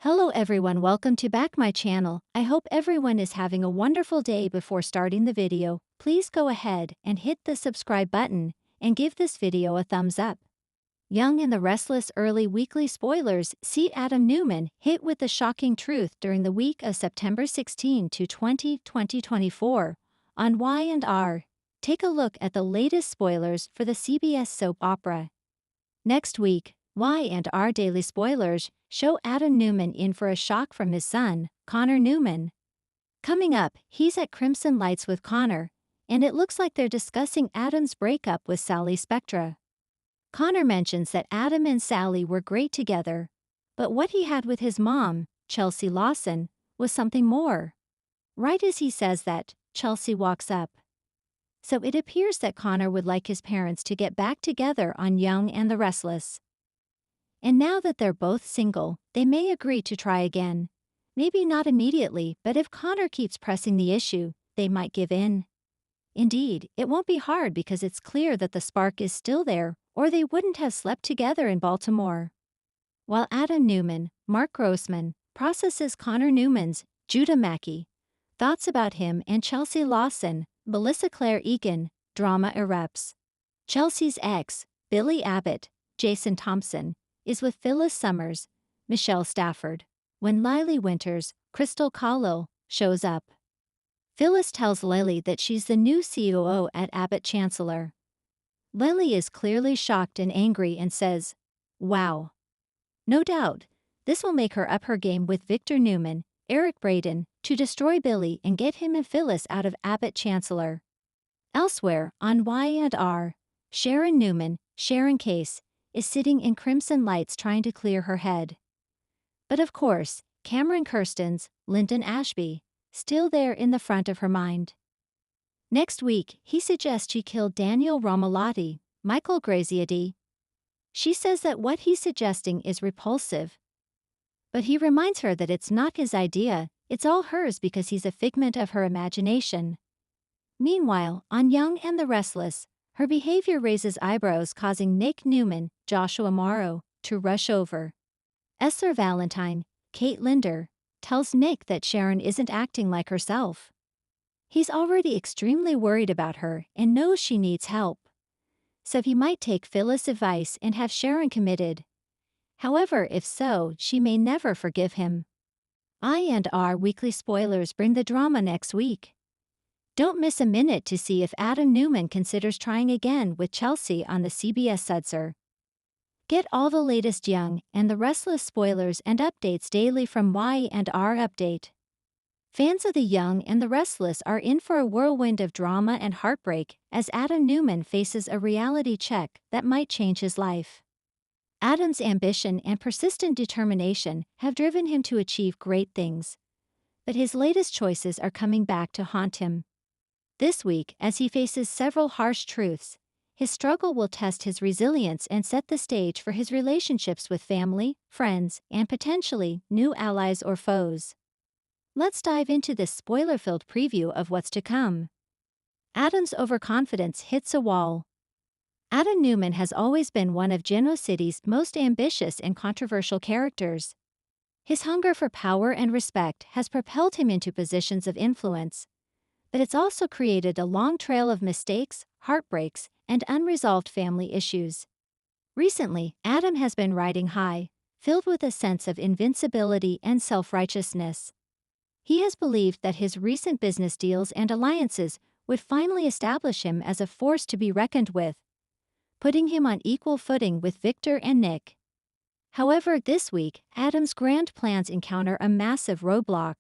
Hello everyone, welcome to back my channel. I hope everyone is having a wonderful day. Before starting the video, please go ahead and hit the subscribe button and give this video a thumbs up. Young and the Restless early weekly spoilers see Adam Newman hit with the shocking truth during the week of September 16 to 20, 2024 on Y&R. Take a look at the latest spoilers for the CBS soap opera. Next week, Y&R Daily Spoilers show Adam Newman in for a shock from his son, Connor Newman. Coming up, he's at Crimson Lights with Connor, and it looks like they're discussing Adam's breakup with Sally Spectra. Connor mentions that Adam and Sally were great together, but what he had with his mom, Chelsea Lawson, was something more. Right as he says that, Chelsea walks up. So it appears that Connor would like his parents to get back together on Young and the Restless. And now that they're both single, they may agree to try again. Maybe not immediately, but if Connor keeps pressing the issue, they might give in. Indeed, it won't be hard because it's clear that the spark is still there, or they wouldn't have slept together in Baltimore. While Adam Newman, Mark Grossman, processes Connor Newman's, Judah Mackey, thoughts about him and Chelsea Lawson, Melissa Claire Egan, drama erupts. Chelsea's ex, Billy Abbott, Jason Thompson, is with Phyllis Summers, Michelle Stafford, when Lily Winters, Crystal Kahlo, shows up. Phyllis tells Lily that she's the new COO at Abbott Chancellor. Lily is clearly shocked and angry and says, "Wow." No doubt, this will make her up her game with Victor Newman, Eric Braden, to destroy Billy and get him and Phyllis out of Abbott Chancellor. Elsewhere, on Y&R, Sharon Newman, Sharon Case, is sitting in Crimson Lights trying to clear her head. But of course, Cameron Kirsten's, Lyndon Ashby, still there in the front of her mind. Next week, he suggests she kill Daniel Romalotti, Michael Graziadi. She says that what he's suggesting is repulsive. But he reminds her that it's not his idea, it's all hers because he's a figment of her imagination. Meanwhile, on Young and the Restless, her behavior raises eyebrows, causing Nick Newman, Joshua Morrow, to rush over. Esther Valentine, Kate Linder, tells Nick that Sharon isn't acting like herself. He's already extremely worried about her and knows she needs help. So he might take Phyllis' advice and have Sharon committed. However, if so, she may never forgive him. Y&R weekly spoilers bring the drama next week. Don't miss a minute to see if Adam Newman considers trying again with Chelsea on the CBS Sudser. Get all the latest Young and the Restless spoilers and updates daily from Y&R Update. Fans of the Young and the Restless are in for a whirlwind of drama and heartbreak as Adam Newman faces a reality check that might change his life. Adam's ambition and persistent determination have driven him to achieve great things. But his latest choices are coming back to haunt him. This week, as he faces several harsh truths, his struggle will test his resilience and set the stage for his relationships with family, friends, and potentially new allies or foes. Let's dive into this spoiler-filled preview of what's to come. Adam's overconfidence hits a wall. Adam Newman has always been one of Genoa City's most ambitious and controversial characters. His hunger for power and respect has propelled him into positions of influence, but it's also created a long trail of mistakes, heartbreaks, and unresolved family issues. Recently, Adam has been riding high, filled with a sense of invincibility and self-righteousness. He has believed that his recent business deals and alliances would finally establish him as a force to be reckoned with, putting him on equal footing with Victor and Nick. However, this week, Adam's grand plans encounter a massive roadblock.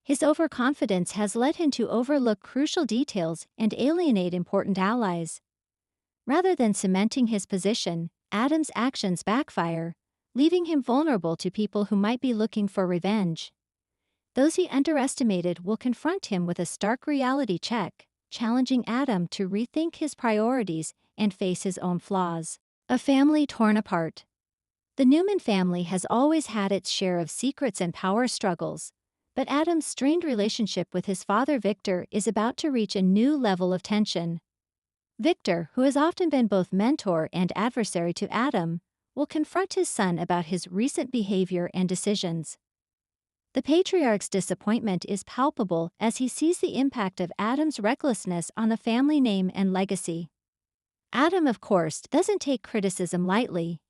His overconfidence has led him to overlook crucial details and alienate important allies. Rather than cementing his position, Adam's actions backfire, leaving him vulnerable to people who might be looking for revenge. Those he underestimated will confront him with a stark reality check, challenging Adam to rethink his priorities and face his own flaws. A family torn apart. The Newman family has always had its share of secrets and power struggles, but Adam's strained relationship with his father Victor is about to reach a new level of tension. Victor, who has often been both mentor and adversary to Adam, will confront his son about his recent behavior and decisions. The patriarch's disappointment is palpable as he sees the impact of Adam's recklessness on the family name and legacy. Adam, of course, doesn't take criticism lightly.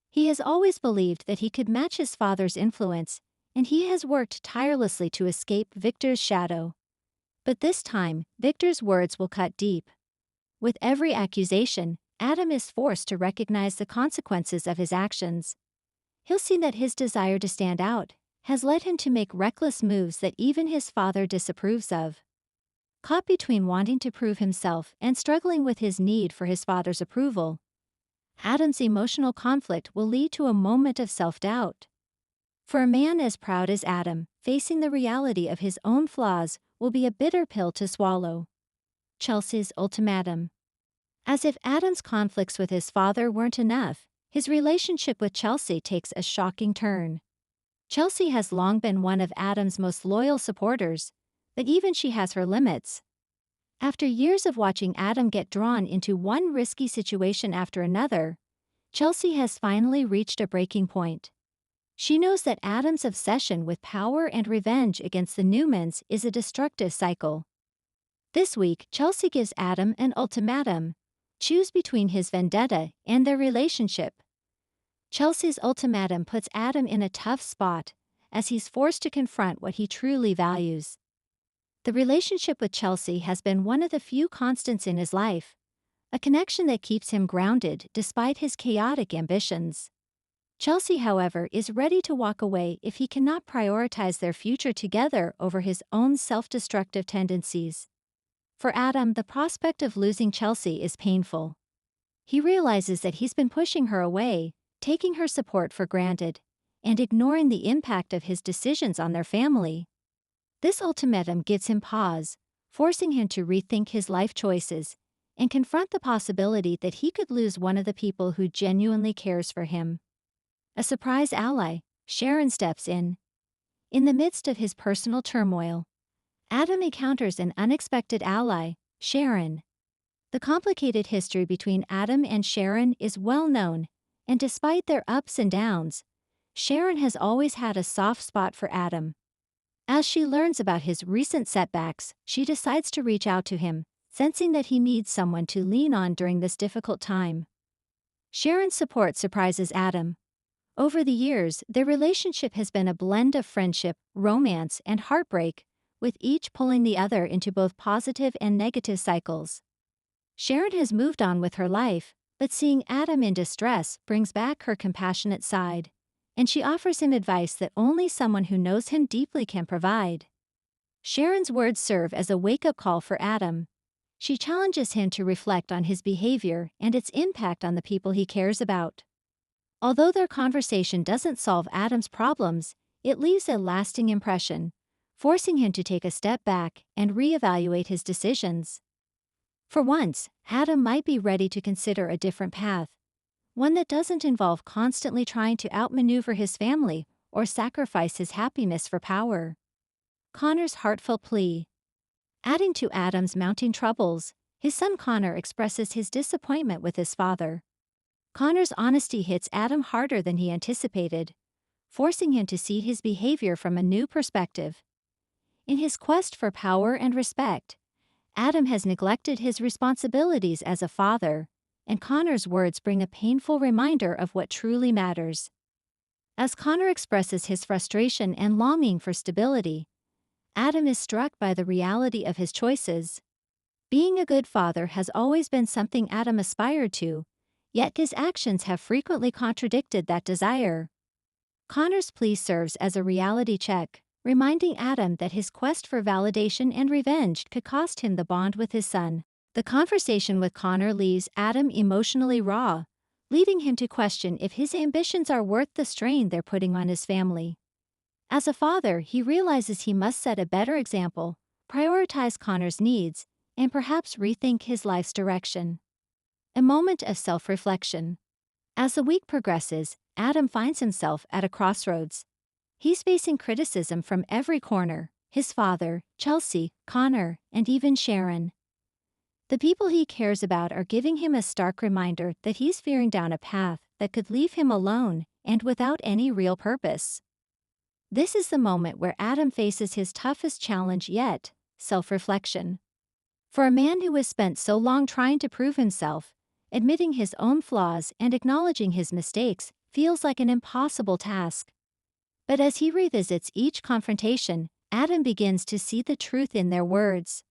He has always believed that he could match his father's influence, and he has worked tirelessly to escape Victor's shadow. But this time, Victor's words will cut deep. With every accusation, Adam is forced to recognize the consequences of his actions. He'll see that his desire to stand out has led him to make reckless moves that even his father disapproves of. Caught between wanting to prove himself and struggling with his need for his father's approval, Adam's emotional conflict will lead to a moment of self-doubt. For a man as proud as Adam, facing the reality of his own flaws will be a bitter pill to swallow. Chelsea's ultimatum. As if Adam's conflicts with his father weren't enough, his relationship with Chelsea takes a shocking turn. Chelsea has long been one of Adam's most loyal supporters, but even she has her limits. After years of watching Adam get drawn into one risky situation after another, Chelsea has finally reached a breaking point. She knows that Adam's obsession with power and revenge against the Newmans is a destructive cycle. This week, Chelsea gives Adam an ultimatum: choose between his vendetta and their relationship. Chelsea's ultimatum puts Adam in a tough spot, as he's forced to confront what he truly values. The relationship with Chelsea has been one of the few constants in his life, a connection that keeps him grounded despite his chaotic ambitions. Chelsea, however, is ready to walk away if he cannot prioritize their future together over his own self-destructive tendencies. For Adam, the prospect of losing Chelsea is painful. He realizes that he's been pushing her away, taking her support for granted, and ignoring the impact of his decisions on their family. This ultimatum gives him pause, forcing him to rethink his life choices and confront the possibility that he could lose one of the people who genuinely cares for him. A surprise ally, Sharon, steps in. In the midst of his personal turmoil, Adam encounters an unexpected ally, Sharon. The complicated history between Adam and Sharon is well known, and despite their ups and downs, Sharon has always had a soft spot for Adam. As she learns about his recent setbacks, she decides to reach out to him, sensing that he needs someone to lean on during this difficult time. Sharon's support surprises Adam. Over the years, their relationship has been a blend of friendship, romance, and heartbreak, with each pulling the other into both positive and negative cycles. Sharon has moved on with her life, but seeing Adam in distress brings back her compassionate side, and she offers him advice that only someone who knows him deeply can provide. Sharon's words serve as a wake-up call for Adam. She challenges him to reflect on his behavior and its impact on the people he cares about. Although their conversation doesn't solve Adam's problems, it leaves a lasting impression, forcing him to take a step back and reevaluate his decisions. For once, Adam might be ready to consider a different path, one that doesn't involve constantly trying to outmaneuver his family or sacrifice his happiness for power. Connor's heartfelt plea. Adding to Adam's mounting troubles, his son Connor expresses his disappointment with his father. Connor's honesty hits Adam harder than he anticipated, forcing him to see his behavior from a new perspective. In his quest for power and respect, Adam has neglected his responsibilities as a father, and Connor's words bring a painful reminder of what truly matters. As Connor expresses his frustration and longing for stability, Adam is struck by the reality of his choices. Being a good father has always been something Adam aspired to, yet his actions have frequently contradicted that desire. Connor's plea serves as a reality check, reminding Adam that his quest for validation and revenge could cost him the bond with his son. The conversation with Connor leaves Adam emotionally raw, leading him to question if his ambitions are worth the strain they're putting on his family. As a father, he realizes he must set a better example, prioritize Connor's needs, and perhaps rethink his life's direction. A moment of self-reflection. As the week progresses, Adam finds himself at a crossroads. He's facing criticism from every corner: his father, Chelsea, Connor, and even Sharon. The people he cares about are giving him a stark reminder that he's veering down a path that could leave him alone and without any real purpose. This is the moment where Adam faces his toughest challenge yet: self-reflection. For a man who has spent so long trying to prove himself, admitting his own flaws and acknowledging his mistakes feels like an impossible task. But as he revisits each confrontation, Adam begins to see the truth in their words.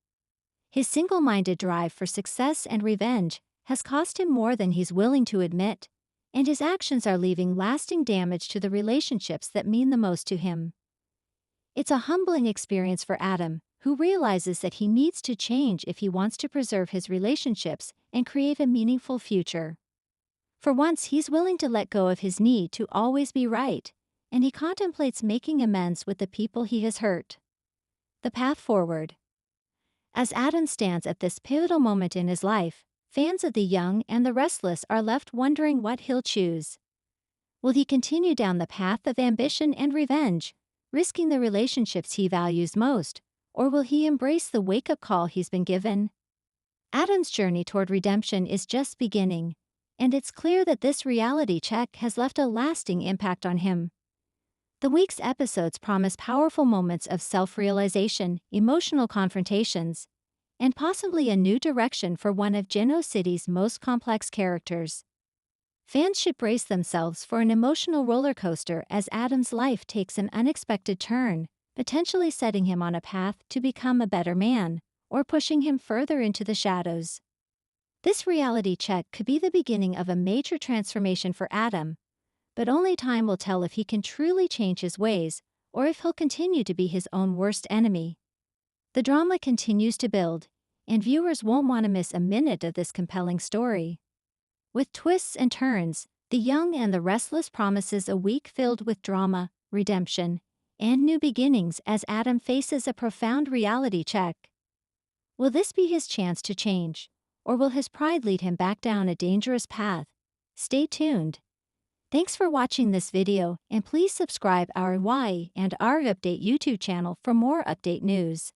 His single-minded drive for success and revenge has cost him more than he's willing to admit, and his actions are leaving lasting damage to the relationships that mean the most to him. It's a humbling experience for Adam, who realizes that he needs to change if he wants to preserve his relationships and create a meaningful future. For once, he's willing to let go of his need to always be right, and he contemplates making amends with the people he has hurt. The path forward. As Adam stands at this pivotal moment in his life, fans of The Young and the Restless are left wondering what he'll choose. Will he continue down the path of ambition and revenge, risking the relationships he values most, or will he embrace the wake-up call he's been given? Adam's journey toward redemption is just beginning, and it's clear that this reality check has left a lasting impact on him. The week's episodes promise powerful moments of self-realization, emotional confrontations, and possibly a new direction for one of Geno City's most complex characters. Fans should brace themselves for an emotional roller coaster as Adam's life takes an unexpected turn, potentially setting him on a path to become a better man, or pushing him further into the shadows. This reality check could be the beginning of a major transformation for Adam, but only time will tell if he can truly change his ways, or if he'll continue to be his own worst enemy. The drama continues to build, and viewers won't want to miss a minute of this compelling story. With twists and turns, The Young and the Restless promises a week filled with drama, redemption, and new beginnings as Adam faces a profound reality check. Will this be his chance to change, or will his pride lead him back down a dangerous path? Stay tuned. Thanks for watching this video, and please subscribe our Y and R Update YouTube channel for more update news.